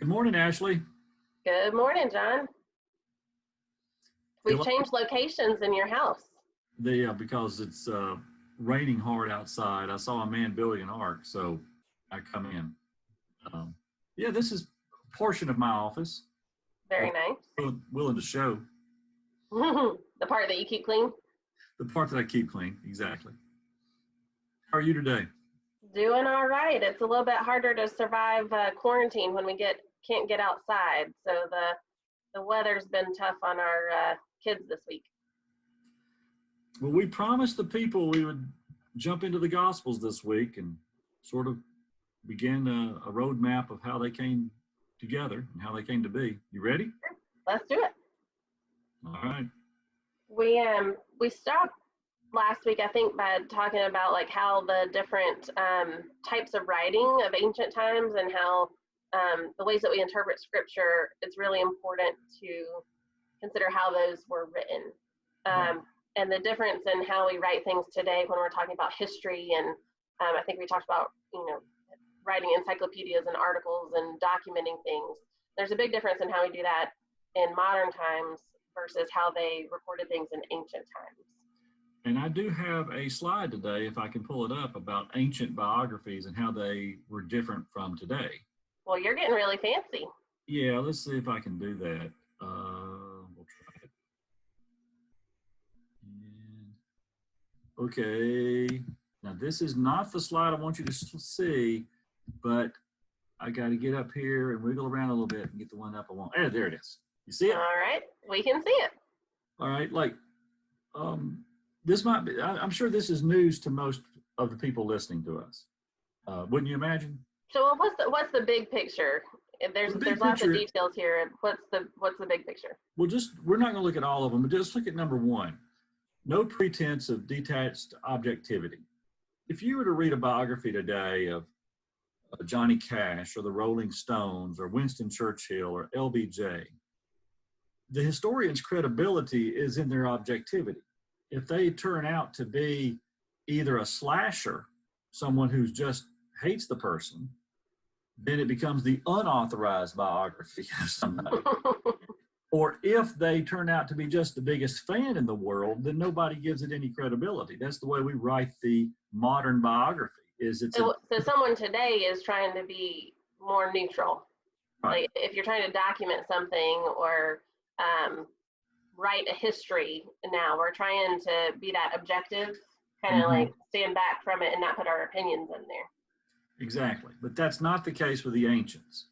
morning, Ashley. Good morning, John. We've Feel changed locations in your house. because it's raining hard outside. I saw a man building an ark, so I come in. Yeah, this is a portion of my office. Very nice. Willing to show The part that you keep clean? the part that I keep clean. Exactly. How are you today? Doing all right. It's a little bit harder to survive quarantine when we can't get outside. So the weather's been tough on our kids this week. Well, we promised the people we would jump into the Gospels this week and sort of begin a roadmap of how they came together and how they came to be. You ready? Let's do it. All right. We stopped last week, I think, by talking about like how the different types of writing of ancient times and how the ways that we interpret scripture, it's really important to consider how those were written. And the difference in how we write things today when we're talking about history, and I think we talked about, writing encyclopedias and articles and documenting things. There's a big difference in how we do that in modern times versus how they recorded things in ancient times. And I do have a slide today, if I can pull it up, about ancient biographies and how they were different from today. Well, you're getting really fancy. Yeah, let's see if I can do that. We'll try it. Okay. Now, this is not the slide I want you to see, but I got to get up here and wiggle around a little bit and get the one up I want. There it is. You see it? All right. We can see it. All right. This might be, I'm sure this is news to most of the people listening to us. Wouldn't you imagine? So what's the big picture? There's lots of details here. What's the big picture? Well, we're not going to look at all of them, but just look at number one. No pretense of detached objectivity. If you were to read a biography today of Johnny Cash or the Rolling Stones or Winston Churchill or LBJ, the historian's credibility is in their objectivity. If they turn out to be either a slasher, someone who just hates the person, then it becomes the unauthorized biography of somebody. Or if they turn out to be just the biggest fan in the world, then nobody gives it any credibility. That's the way we write the modern biography. So someone today is trying to be more neutral. Right. Like if you're trying to document something or write a history now, we're trying to be that objective, kind of like stand back from it and not put our opinions in there. Exactly. But that's not the case with the ancients.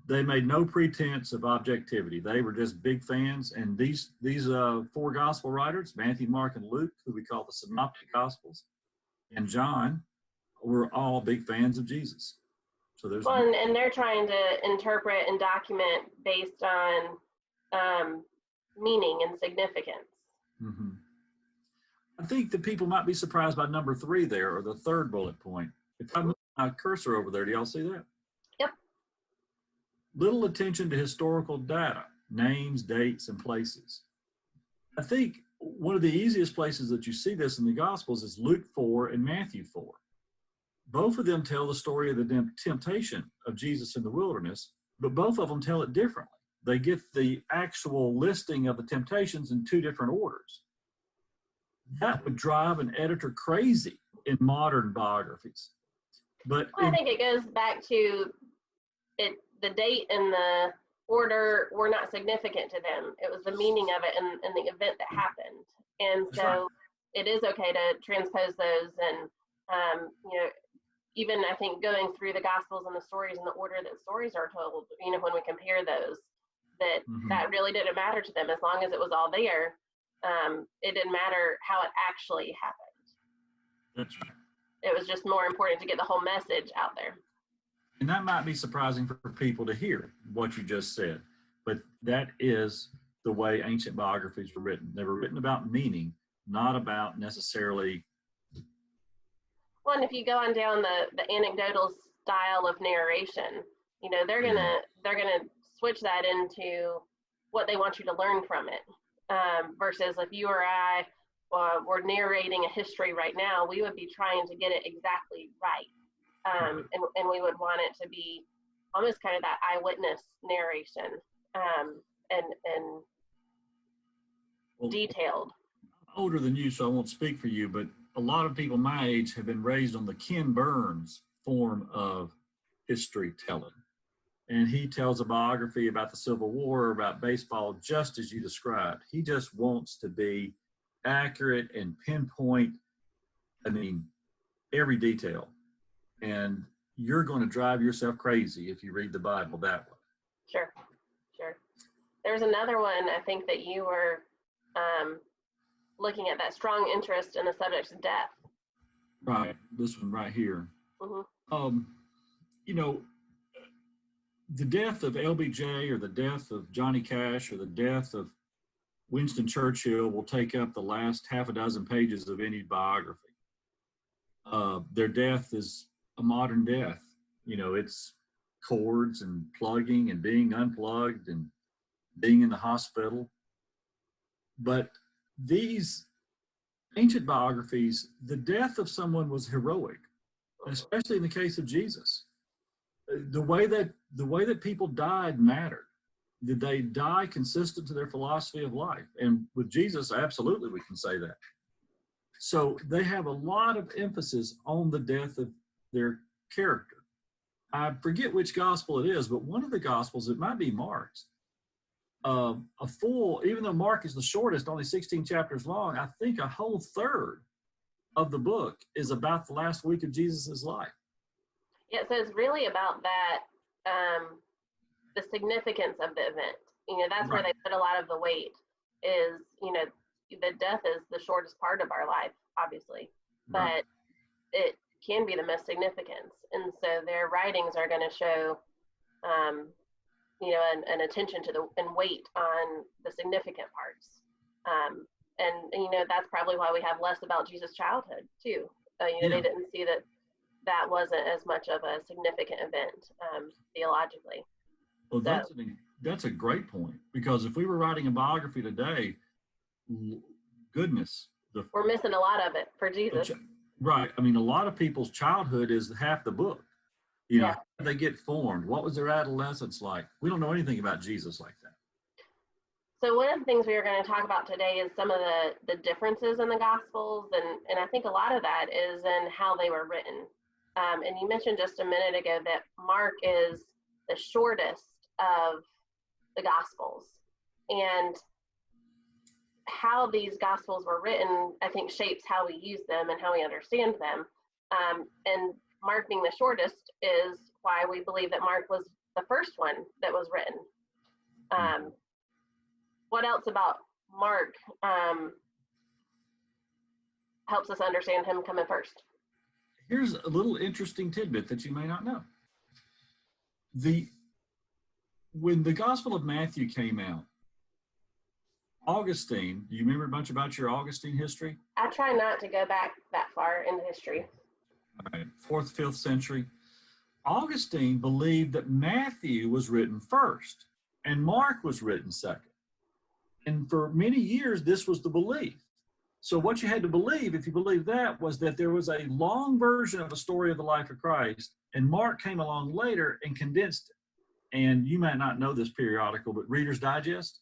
They made no pretense of objectivity. They were just big fans. And these four gospel writers, Matthew, Mark, and Luke, who we call the synoptic gospels, and John, were all big fans of Jesus. So there's and they're trying to interpret and document based on meaning and significance. I think that people might be surprised by number 3 there, or the third bullet point. If I move my cursor over there, do y'all see that? Yep. Little attention to historical data, names, dates, and places. I think one of the easiest places that you see this in the Gospels is Luke 4 and Matthew 4. Both of them tell the story of the temptation of Jesus in the wilderness, but both of them tell it differently. They get the actual listing of the temptations in 2 different orders. That would drive an editor crazy in modern biographies. But I think it goes back to it. The date and the order were not significant to them. It was the meaning of it and the event that happened. And so it is okay to transpose those. And, even I think going through the Gospels and the stories in the order that stories are told, when we compare those, that really didn't matter to them. As long as it was all there, it didn't matter how it actually happened. That's right. It was just more important to get the whole message out there. And that might be surprising for people to hear what you just said, but that is the way ancient biographies were written. They were written about meaning, not about necessarily. Well, and if you go on down the anecdotal style of narration, they're gonna switch that into what they want you to learn from it. Versus if you or I were narrating a history right now, we would be trying to get it exactly right. And we would want it to be almost kind of that eyewitness narration, and Well, detailed. I'm older than you, so I won't speak for you, but a lot of people my age have been raised on the Ken Burns form of history telling. And he tells a biography about the Civil War, about baseball, just as you described. He just wants to be accurate and pinpoint, I mean, every detail. And you're going to drive yourself crazy if you read the Bible that way. Sure. There's another one, I think, that you were looking at, that strong interest in the subject of death. Right. This one right here. Mm-hmm. You know, the death of LBJ or the death of Johnny Cash or the death of Winston Churchill will take up the last half a dozen pages of any biography. Their death is a modern death. You know, it's cords and plugging and being unplugged and being in the hospital. But these ancient biographies, the death of someone was heroic, especially in the case of Jesus. The way that people died mattered. Did they die consistent to their philosophy of life? And with Jesus, absolutely, we can say that. So they have a lot of emphasis on the death of their character. I forget which gospel it is, but one of the gospels, it might be Mark's. Even though Mark is the shortest, only 16 chapters long, I think a whole third of the book is about the last week of Jesus's life. Yeah, so it's really about that, the significance of the event. You know, that's where they put a lot of the weight is, you know, the death is the shortest part of our life, obviously, but it can be the most significant. And so their writings are going to show, you know, an attention to and weight on the significant parts. And, you know, that's probably why we have less about Jesus' childhood, too. You know, they didn't see that wasn't as much of a significant event theologically. Well, that's a great point, because if we were writing a biography today, goodness, we're missing a lot of it for Jesus. Right. I mean, a lot of people's childhood is half the book. You know, how did they get formed? What was their adolescence like? We don't know anything about Jesus like that. So one of the things we are going to talk about today is some of the differences in the Gospels, and I think a lot of that is in how they were written. And you mentioned just a minute ago that Mark is the shortest of the Gospels. And how these Gospels were written, I think, shapes how we use them and how we understand them. And Mark being the shortest is why we believe that Mark was the first one that was written. What else about Mark helps us understand him coming first? Here's a little interesting tidbit that you may not know. When the Gospel of Matthew came out, Augustine, do you remember much about your Augustine history? I try not to go back that far in history. All right, 4th, 5th century. Augustine believed that Matthew was written first and Mark was written second. And for many years, this was the belief. So what you had to believe, if you believed that, was that there was a long version of a story of the life of Christ, and Mark came along later and condensed it. And you might not know this periodical, but Reader's Digest?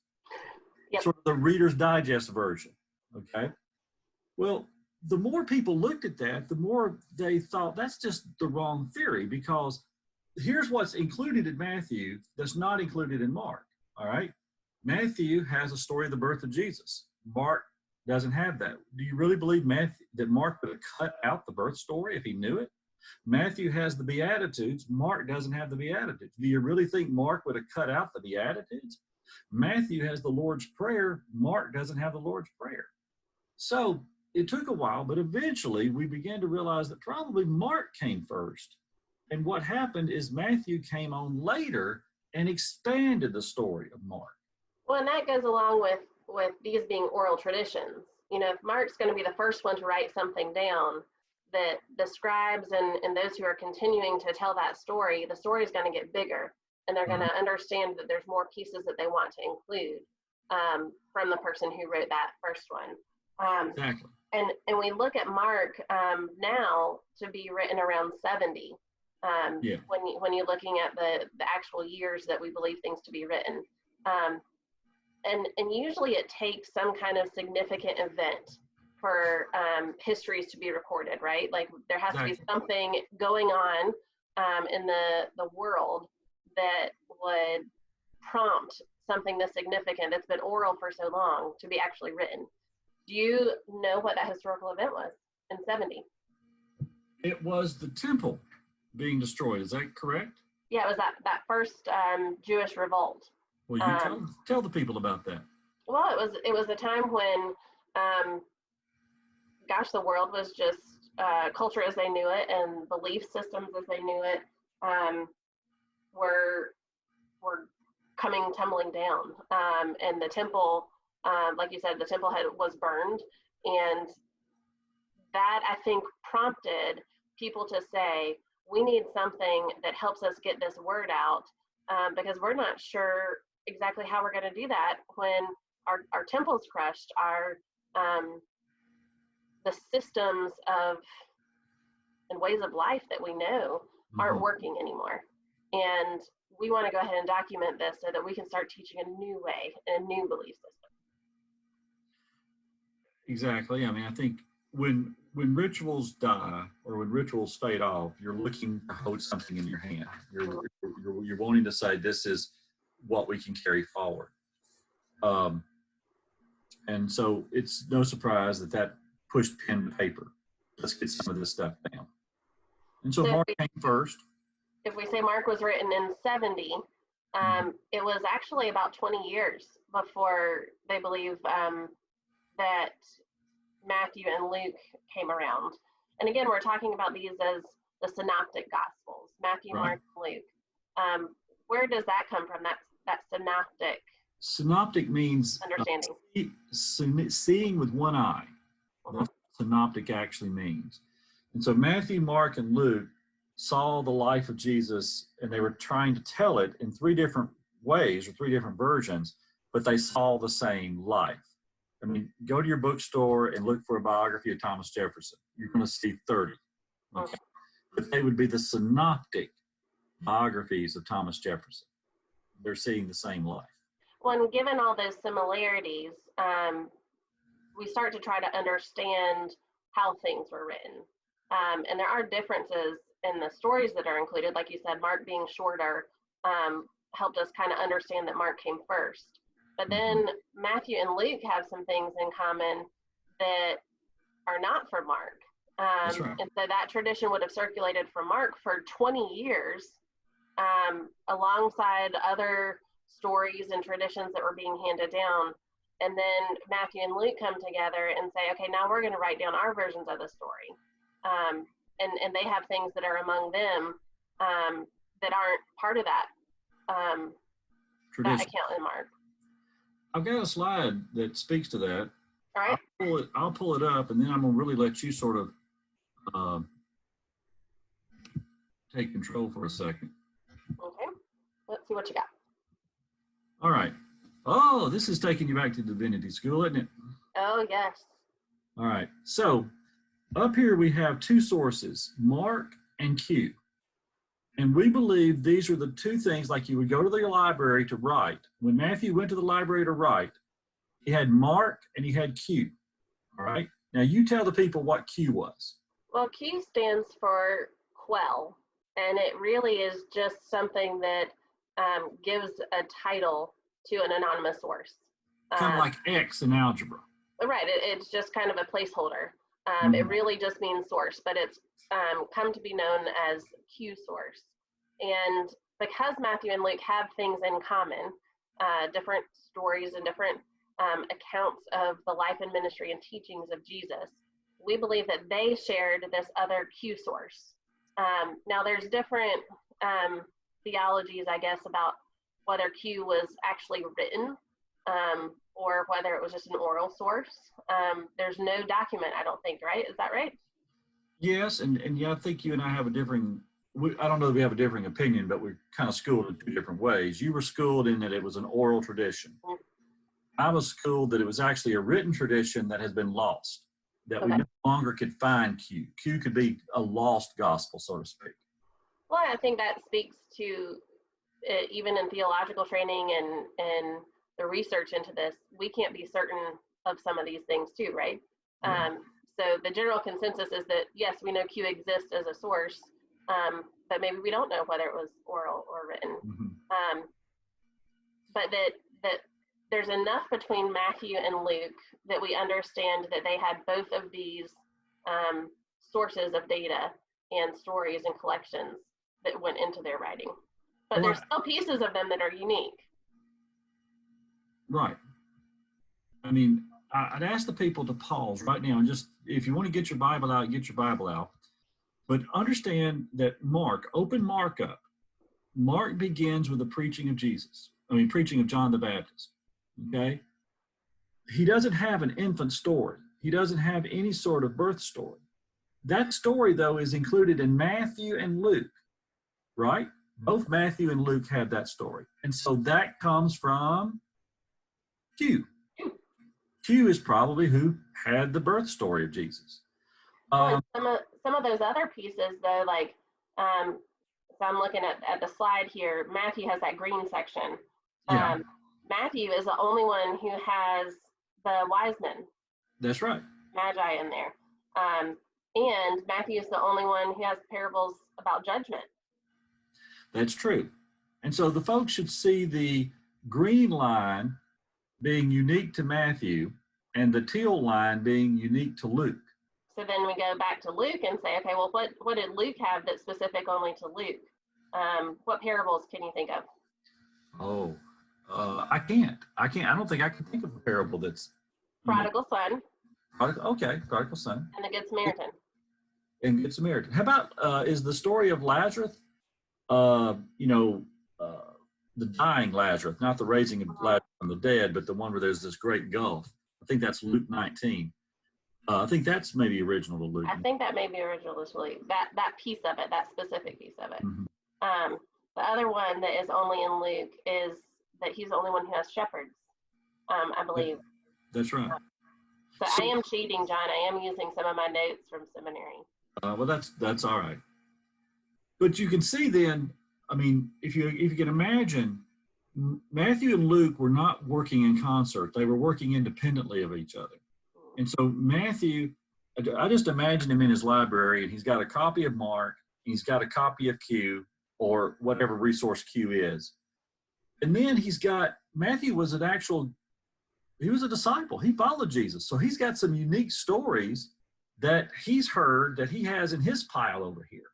Yep. Sort of the Reader's Digest version, okay? Well, the more people looked at that, the more they thought that's just the wrong theory, because here's what's included in Matthew that's not included in Mark, all right? Matthew has a story of the birth of Jesus. Mark doesn't have that. Do you really believe that Mark would have cut out the birth story if he knew it? Matthew has the Beatitudes. Mark doesn't have the Beatitudes. Do you really think Mark would have cut out the Beatitudes? Matthew has the Lord's Prayer. Mark doesn't have the Lord's Prayer. So it took a while, but eventually we began to realize that probably Mark came first. And what happened is Matthew came on later and expanded the story of Mark. Well, and that goes along with these being oral traditions. You know, if Mark's going to be the first one to write something down, that the scribes and those who are continuing to tell that story, the story is going to get bigger, and they're going to understand that there's more pieces that they want to include from the person who wrote that first one. Exactly. And we look at Mark now to be written around 70. Yeah. when you're looking at the actual years that we believe things to be written. And usually it takes some kind of significant event for histories to be recorded, right? Like there has to be something going on in the world that would prompt something this significant that's been oral for so long to be actually written. Do you know what that historical event was in 70? It was the temple being destroyed. Is that correct? Yeah, it was that first Jewish revolt. Well, you tell the people about that. Well, it was a time when, the world was just culture as they knew it and belief systems as they knew it were coming tumbling down, and the temple, like you said, the temple was burned, and that I think prompted people to say, we need something that helps us get this word out, because we're not sure exactly how we're going to do that when our temple's crushed, the systems and ways of life that we know aren't working anymore. And we want to go ahead and document this so that we can start teaching a new way and a new belief system. Exactly. I mean, I think when rituals die or when rituals fade off, you're looking to hold something in your hand. You're wanting to say, this is what we can carry forward. And so it's no surprise that pushed pen to paper. Let's get some of this stuff down. And so Mark came first. If we say Mark was written in 70, it was actually about 20 years before they believe that Matthew and Luke came around. And again, we're talking about these as the synoptic gospels, Matthew, right. Mark, and Luke. Where does that come from, that synoptic? Synoptic means understanding. Seeing with one eye. That's what synoptic actually means. And so Matthew, Mark, and Luke saw the life of Jesus, and they were trying to tell it in three different ways or three different versions, but they saw the same life. I mean, go to your bookstore and look for a biography of Thomas Jefferson. You're going to see 30. Okay? But they would be the synoptic biographies of Thomas Jefferson. They're seeing the same life. Well, and given all those similarities, we start to try to understand how things were written. And there are differences in the stories that are included. Like you said, Mark being shorter helped us kind of understand that Mark came first. But then Matthew and Luke have some things in common that are not for Mark. That's right. And so that tradition would have circulated for Mark for 20 years alongside other stories and traditions that were being handed down. And then Matthew and Luke come together and say, okay, now we're going to write down our versions of the story. And they have things that are among them that aren't part of that, that account in Mark. I've got a slide that speaks to that. All right. I'll pull it up, and then I'm going to really let you sort of take control for a second. Okay. Let's see what you got. All right. Oh, this is taking you back to divinity school, isn't it? Oh, yes. All right. So up here we have two sources, Mark and Q. And we believe these are the two things, like you would go to the library to write. When Matthew went to the library to write, he had Mark and he had Q. All right. Now you tell the people what Q was. Well, Q stands for quell. And it really is just something that gives a title to an anonymous source. Kind of like X in algebra. Right. It's just kind of a placeholder. It really just means source, but it's come to be known as Q source. And because Matthew and Luke have things in common, different stories and different accounts of the life and ministry and teachings of Jesus, we believe that they shared this other Q source. Now there's different theologies, I guess, about whether Q was actually written or whether it was just an oral source. There's no document, I don't think, right? Is that right? Yes, and yeah, I think you and I have a differing, I don't know that we have a differing opinion, but we're kind of schooled in two different ways. You were schooled in that it was an oral tradition. I was schooled that it was actually a written tradition that has been lost, that we no longer could find Q. Q could be a lost gospel, so to speak. Well, I think that speaks to even in theological training and the research into this, we can't be certain of some of these things too, right? Yeah. So the general consensus is that, yes, we know Q exists as a source, but maybe we don't know whether it was oral or written. Mm-hmm. But that there's enough between Matthew and Luke that we understand that they had both of these sources of data and stories and collections that went into their writing. But there's still pieces of them that are unique. Right. I mean, I'd ask the people to pause right now and just, if you want to get your Bible out, get your Bible out. But understand that open Mark up. Mark begins with the preaching of Jesus. Preaching of John the Baptist. Okay? He doesn't have an infant story. He doesn't have any sort of birth story. That story, though, is included in Matthew and Luke, right? Both Matthew and Luke have that story. And so that comes from Q. Q is probably who had the birth story of Jesus. Some of those other pieces, though, like, so I'm looking at the slide here, Matthew has that green section. Yeah. Matthew is the only one who has the wise men. That's right. Magi in there. And Matthew is the only one who has parables about judgment. That's true. And so the folks should see the green line being unique to Matthew and the teal line being unique to Luke. So then we go back to Luke and say, okay, well, what did Luke have that's specific only to Luke? What parables can you think of? Oh, I can't. I don't think I can think of a parable that's Prodigal son. Prodigal son. And the Good Samaritan. And Good Samaritan. How about is the story of Lazarus? The dying Lazarus, not the raising of Lazarus from the dead, but the one where there's this great gulf. I think that's Luke 19. I think that's maybe original to Luke. I think that may be original to Luke. That piece of it, that specific piece of it. Mm-hmm. The other one that is only in Luke is that he's the only one who has shepherds, I believe. That's right. So I am cheating, John. I am using some of my notes from seminary. Well, that's all right. But you can see then, if you can imagine, Matthew and Luke were not working in concert. They were working independently of each other. And so Matthew, I just imagine him in his library, and he's got a copy of Mark, he's got a copy of Q, or whatever resource Q is. And then Matthew was he was a disciple. He followed Jesus. So he's got some unique stories that he's heard that he has in his pile over here.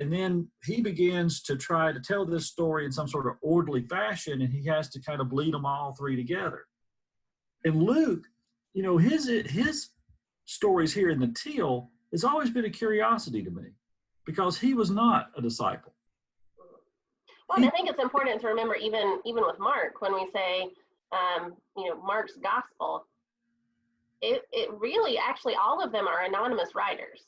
And then he begins to try to tell this story in some sort of orderly fashion, and he has to kind of bleed them all three together. And Luke, his stories here in the teal has always been a curiosity to me because he was not a disciple. Well, I think it's important to remember, even with Mark, when we say, Mark's gospel, it really, actually, all of them are anonymous writers.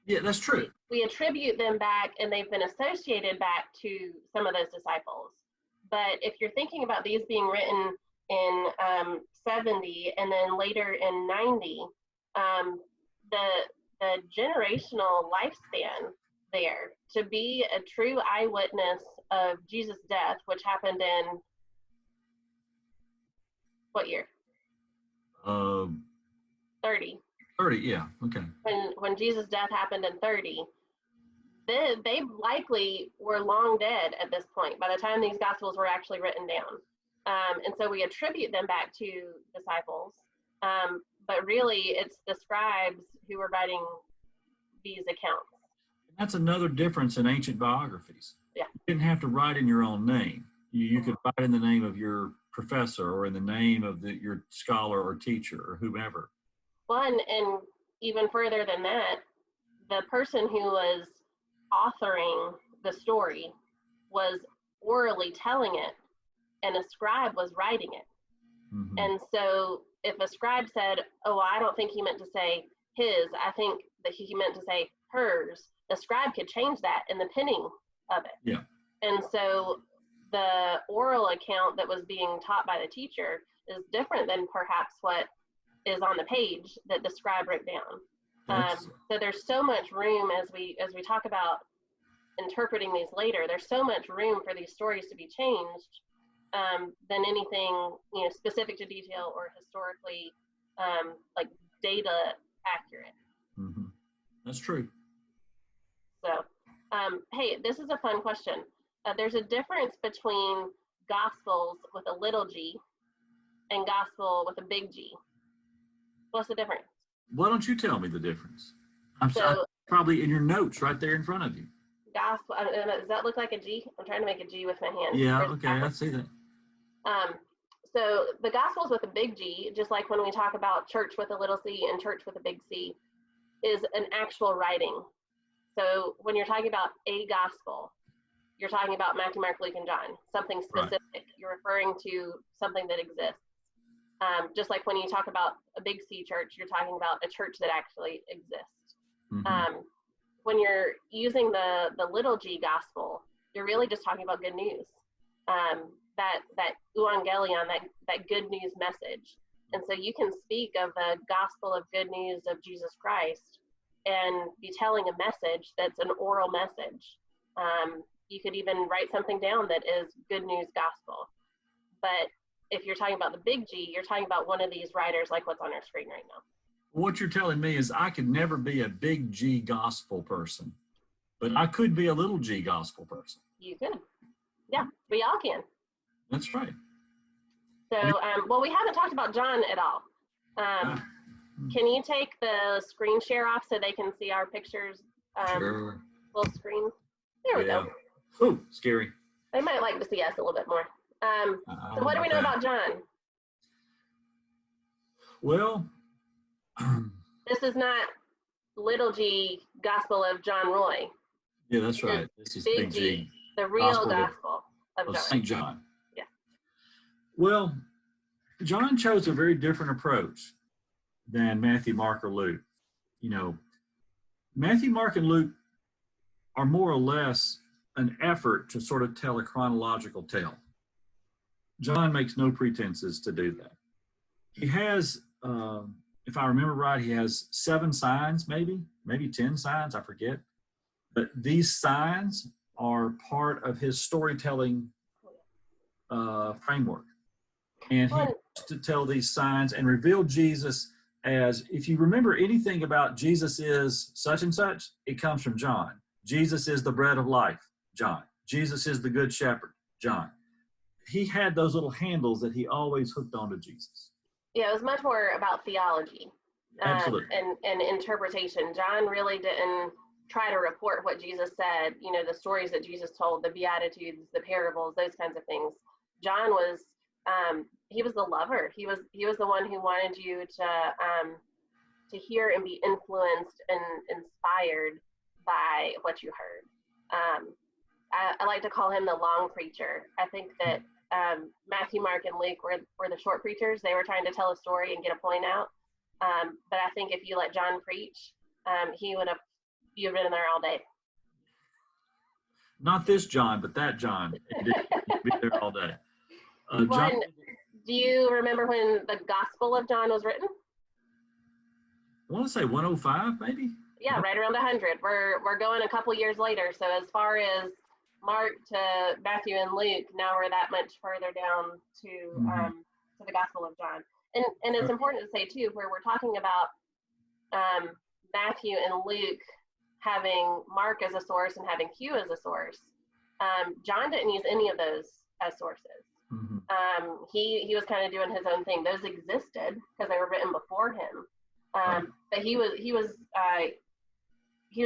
Yeah, that's true. We attribute them back, and they've been associated back to some of those disciples. But if you're thinking about these being written in 70 and then later in 90, the generational lifespan there to be a true eyewitness of Jesus' death, which happened in what year? 30. 30, yeah, okay. When Jesus' death happened in 30, they likely were long dead at this point by the time these gospels were actually written down. And so we attribute them back to disciples, but really it's the scribes who were writing these accounts. That's another difference in ancient biographies. Yeah. You didn't have to write in your own name. You could write in the name of your professor or in the name of your scholar or teacher or whomever. Well, and even further than that, the person who was authoring the story was orally telling it, and a scribe was writing it. Mm-hmm. And so if a scribe said, oh, I don't think he meant to say his, I think that he meant to say hers, the scribe could change that in the penning of it. Yeah. And so the oral account that was being taught by the teacher is different than perhaps what is on the page that the scribe wrote down. So there's so much room as we talk about interpreting these later, there's so much room for these stories to be changed than anything, specific to detail or historically like data accurate. Mm-hmm. That's true. So, hey, this is a fun question. There's a difference between gospels with a little g and gospel with a big G. What's the difference? Why don't you tell me the difference? I'm probably in your notes right there in front of you. Gospel, does that look like a G? I'm trying to make a G with my hand. Yeah, okay, I see that. So the gospels with a big G, just like when we talk about church with a little c and church with a big C, is an actual writing. So when you're talking about a gospel, you're talking about Matthew, Mark, Luke, and John, something specific. Right. You're referring to something that exists. Just like when you talk about a big C church, you're talking about a church that actually exists. Mm-hmm. When you're using the little g gospel, you're really just talking about good news. That euangelion, that good news message. And so you can speak of the gospel of good news of Jesus Christ and be telling a message that's an oral message. You could even write something down that is good news gospel. But if you're talking about the big G, you're talking about one of these writers like what's on our screen right now. What you're telling me is I could never be a big G gospel person, but I could be a little g gospel person. You could. Yeah, we all can. That's right. So, well, we haven't talked about John at all. Can you take the screen share off so they can see our pictures sure. Full screen? There we go. Ooh, scary. They might like to see us a little bit more. So what do we know about John? Well, this is not little g Gospel of John Roy. Yeah, that's right. This is big G. The real Gospel of John. St. John. Yeah. Well, John chose a very different approach than Matthew, Mark, or Luke. Matthew, Mark, and Luke are more or less an effort to sort of tell a chronological tale. John makes no pretenses to do that. He has, if I remember right, he has 7 signs, maybe 10 signs, I forget. But these signs are part of his storytelling framework. And he wants to tell these signs and reveal Jesus as, if you remember anything about Jesus is such and such, it comes from John. Jesus is the bread of life, John. Jesus is the good shepherd, John. He had those little handles that he always hooked onto Jesus. Yeah, it was much more about theology and interpretation. John really didn't try to report what Jesus said, the stories that Jesus told, the Beatitudes, the parables, those kinds of things. John was, he was the lover. He was the one who wanted you to hear and be influenced and inspired by what you heard. I like to call him the long preacher. I think that Matthew, Mark, and Luke were the short preachers. They were trying to tell a story and get a point out. But I think if you let John preach, you've been there all day. Not this John, but that John. He'd be there all day. John, do you remember when the Gospel of John was written? I want to say 105, maybe? Yeah, right around 100. We're going a couple years later. So as far as Mark to Matthew and Luke, now we're that much further down to the Gospel of John. And it's important to say too, where we're talking about Matthew and Luke having Mark as a source and having Q as a source. John didn't use any of those as sources. Mm-hmm. He was kind of doing his own thing. Those existed because they were written before him. But he was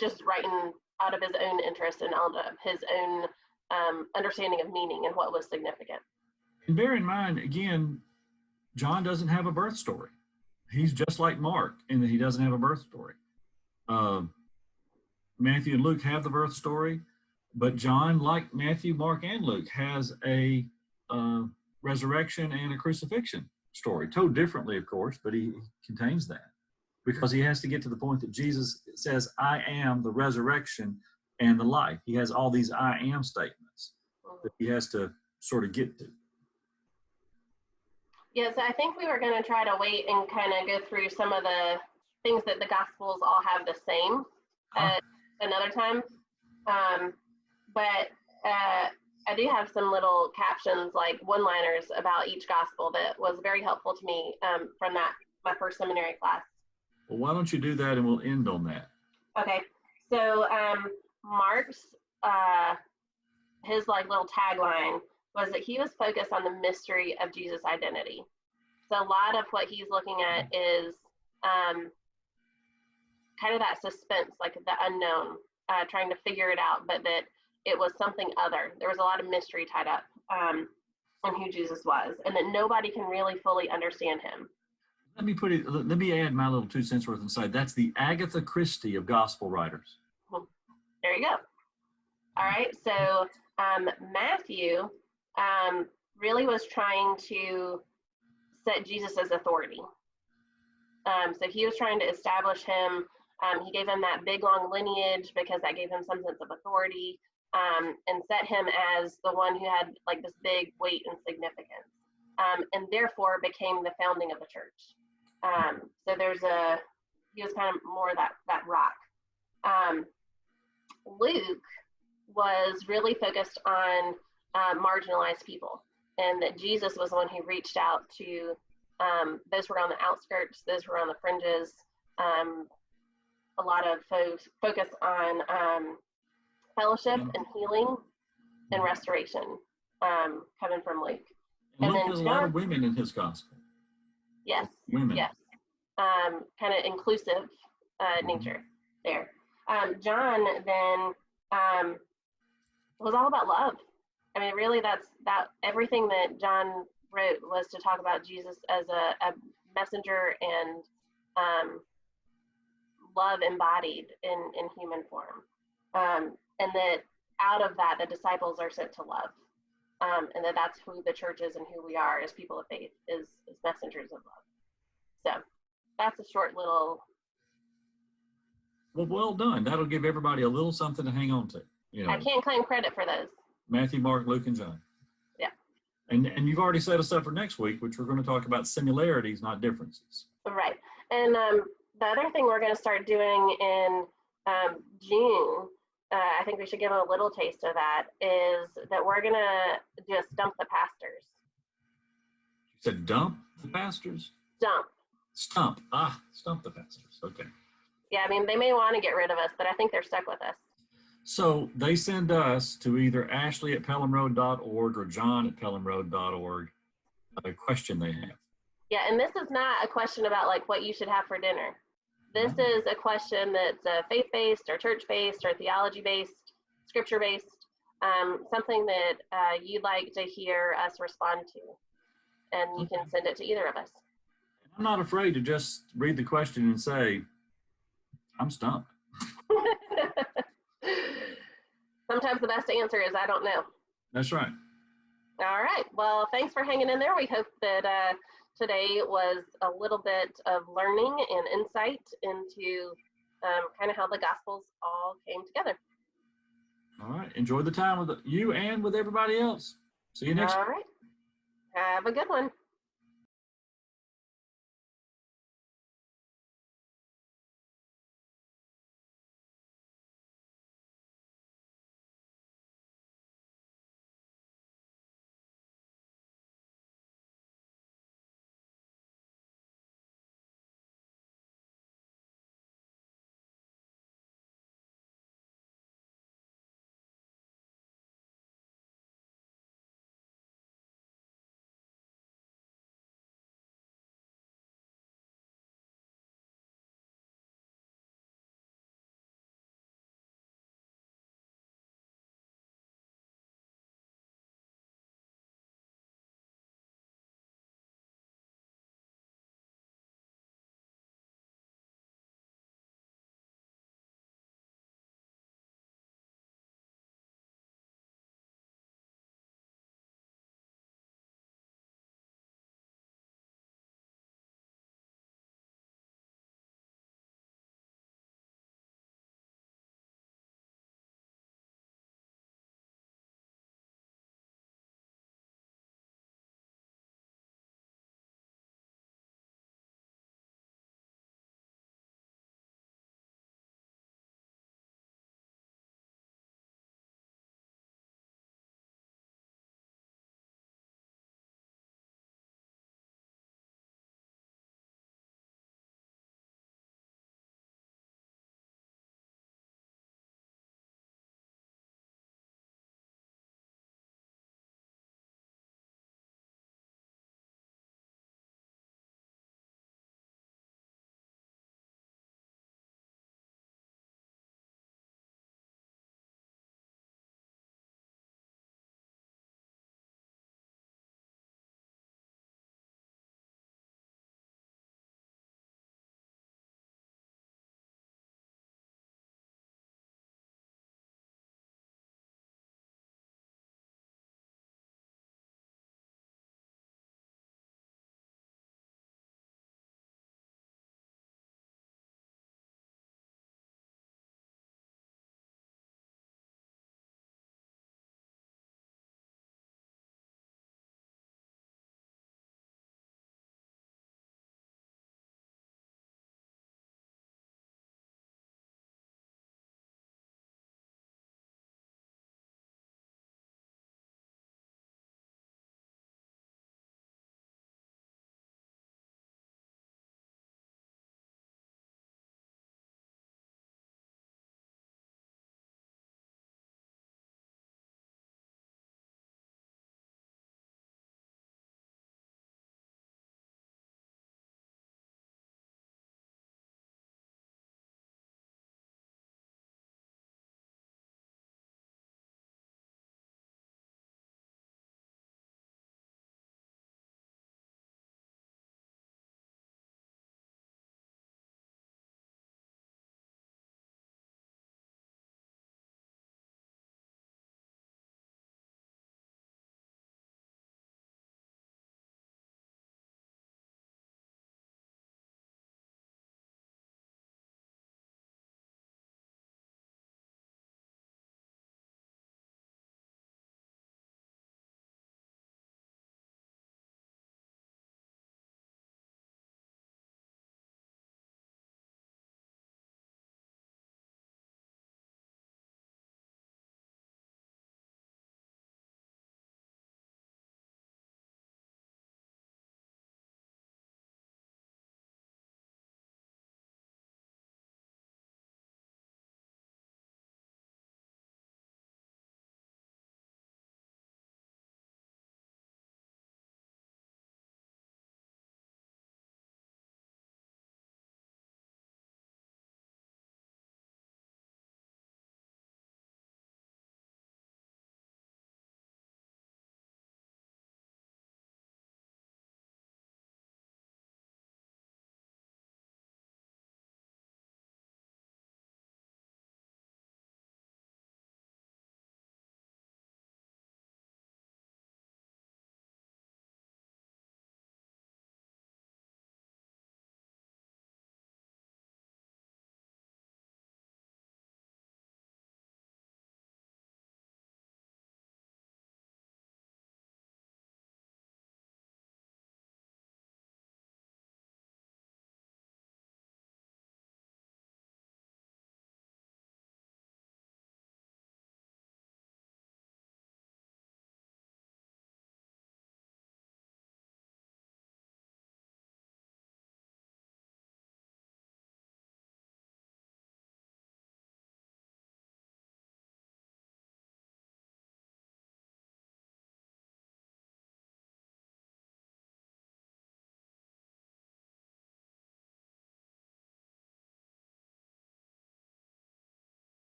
just writing out of his own interest and out of his own understanding of meaning and what was significant. And bear in mind, again, John doesn't have a birth story. He's just like Mark in that he doesn't have a birth story. Matthew and Luke have the birth story, but John, like Matthew, Mark, and Luke, has a resurrection and a crucifixion story, told differently, of course, but he contains that because he has to get to the point that Jesus says, I am the resurrection and the life. He has all these I am statements that he has to sort of get to. Yes, I think we were going to try to wait and kind of go through some of the things that the Gospels all have the same another time. but I do have some little captions, like one-liners about each gospel that was very helpful to me from my first seminary class. Well, why don't you do that and we'll end on that. Okay, so Mark's, his like little tagline was that he was focused on the mystery of Jesus' identity. So a lot of what he's looking at is kind of that suspense, like the unknown, trying to figure it out, but that it was something other. There was a lot of mystery tied up in who Jesus was, and that nobody can really fully understand him. Let me add my little 2 cents worth inside. That's the Agatha Christie of gospel writers. There you go. All right, so Matthew really was trying to set Jesus as authority. So he was trying to establish him. He gave him that big long lineage because that gave him some sense of authority, and set him as the one who had like this big weight and significance, and therefore became the founding of the church. So he was kind of more that rock. Luke was really focused on marginalized people, and that Jesus was the one who reached out to those who were on the outskirts, those who were on the fringes. A lot of focus on fellowship and healing and restoration coming from Luke. And Luke has a lot of women in his gospel. Yes. Women. Yes. Kind of inclusive nature there. John then was all about love. I mean, really, that everything that John wrote was to talk about Jesus as a messenger and love embodied in human form, and that out of that the disciples are sent to love, and that's who the church is and who we are as people of faith is messengers of love. So that's a short little. Well done. That'll give everybody a little something to hang on to. I can't claim credit for those. Matthew, Mark, Luke, and John. Yeah. And you've already set us up for next week, which we're going to talk about similarities, not differences. Right. And the other thing we're going to start doing in June, I think we should give a little taste of that, is that we're going to do a Stump the Pastors. You said dump the pastors? Stump. Stump. Stump the pastors. Okay. Yeah, I mean, they may want to get rid of us, but I think they're stuck with us. So they send us to either ashley@pelhamroad.org or john@pelhamroad.org a question they have. Yeah, and this is not a question about like what you should have for dinner. This is a question that's faith-based or church-based or theology-based, scripture-based, something that you'd like to hear us respond to. And you can send it to either of us. I'm not afraid to just read the question and say, I'm stumped. Sometimes the best answer is, I don't know. That's right. All right. Well, thanks for hanging in there. We hope that today was a little bit of learning and insight into kind of how the Gospels all came together. All right. Enjoy the time with you and with everybody else. See you next week. All right. Have a good one.